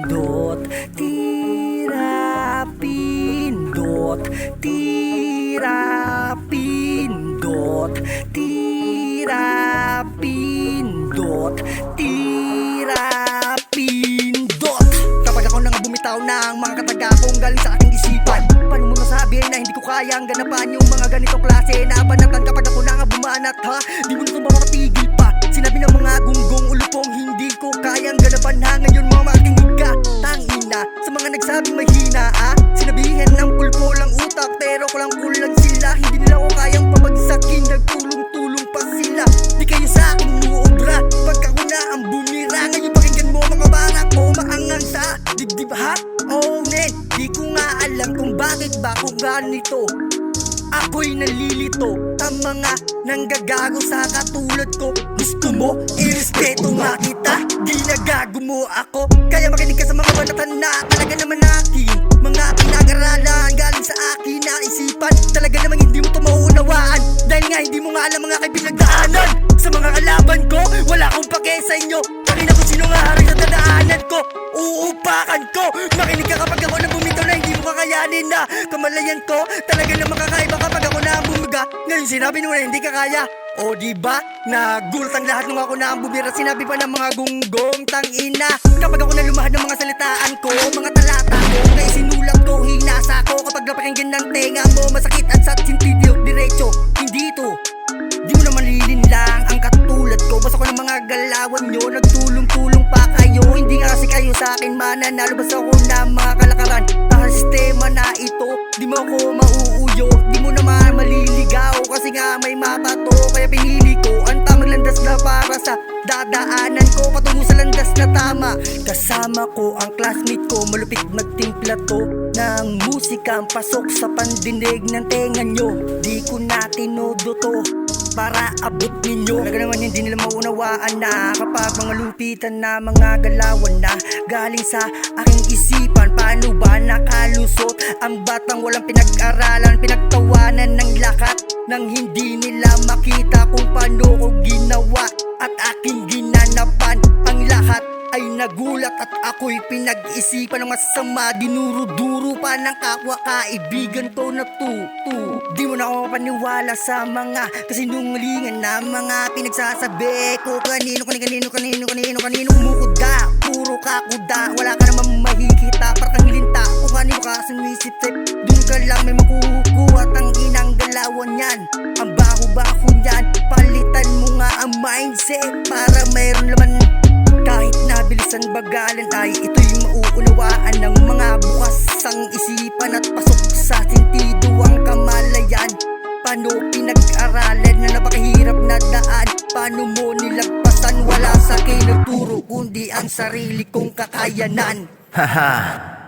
pindot, tira, pindot, tira, pindot, tira, pindot, tira, pindot. Kapag ako nang bumitaw ng mga kataga kong galing sa aking isipan, paano mo nasabi na hindi ko kayang ganapan yung mga ganitong klase na banatan? Kapag ako na nga bumanat ha, di mo nito makapatigil pa. Sinabi ng mga gunggong ulupong hindi ko kayang ganapan ha. Ngayon mga makinig ka, tangina sa mga nagsabing mahina ha. Sinabihan ng pulpo lang utak pero kulang sila. Hindi nila ko kayang pabagsakin, nagtulong-tulong pa sila. Di kayo sa akin uubra pagka ko na ang bumira. Ngayon pakinggan mo mga bata ko maangang sa dibdib ha. Oh nen, di ko nga alam kung bakit ba kung ganito ako'y nalilito. Ang mga nanggagago sa katulad ko, gusto mo irespeto nga kita, di nagago mo ako. Kaya makinig ka sa mga banatan na talaga naman akin, mga pinag-aralan galing sa akin na isipan. Talaga naman hindi mo to mauunawaan dahil nga hindi mo nga alam mga pinagdaanan. Sa mga kalaban ko, wala akong pake sa inyo. Kanina kung sino nga hari sa dadaanan ko, uupakan ko. Makinig ka kapag ako na bumitaw na hindi mo kakayanin na kamalayan ko. Talaga naman kakaiba kapag ako na ang bumiga. Ngayon sinabi mo na hindi ka kaya. O diba, nagulat ang lahat nung ako na ang bumira. Sinabi pa ng mga gunggong tangina. Kapag ako na lumahad ng mga salitaan ko, mga talata ko na isinulat ko, hinasa ko. Kapag napakinggan ng tenga mo, masakit at sa sintidiyo, diretso, hindi ito. Di mo naman lilinlang ang katulad ko. Basta ko ng mga galawan nyo, nagtulong-tulong pa kayo. Hindi nga kasi kayo sa akin mananalo. Basta ko na mga kalakaran, ang sistema na ito. Di mo ako mauuyo, di mo naman maliligaw. Kasi nga may mapa to, kaya pinili ko ang tamang landas na para sa dadaanan ko, patungo sa landas na tama. Kasama ko ang classmate ko, malupit magtimpla to ng musika, ang pasok sa pandinig ng tenga nyo. Di ko na tinodo to para abot ninyo. Talaga naman hindi nila maunawaan na kapag mga lupitan na mga galawan na galing sa aking isipan. Paano ba nakalusot ang batang walang pinag-aralan, pinagtawanan ng lakat nang hindi nila makita kung paano ko ginawa at aking ginanapan. Ang lahat ay nagulat at ako'y pinag-isipan ng masama. Dinuro-duro pa ng kapwa kaibigan ko na Di mo na ako mapaniwala sa mga kasinungalingan na mga pinagsasabi ko. Kanino kumukuda, puro kakuda. Wala ka namang makikita, parang hilinta kung kanino ka sumisip-sip. Dun ka lang may makukuha, tanginang galawan yan. Ang baho-baho yan, palitan mo nga ang mindset para mayroon laman. Kahit nabilisan bagalan ay ito'y mauunawaan ng mga bukas ang isipan at pasok sa sentido ang kamalayan. Paano pinag-aralan na napakahirap na daan? Paano mo nilagpasan? Wala sa akin nagturo kundi ang sarili kong kakayanan. Haha.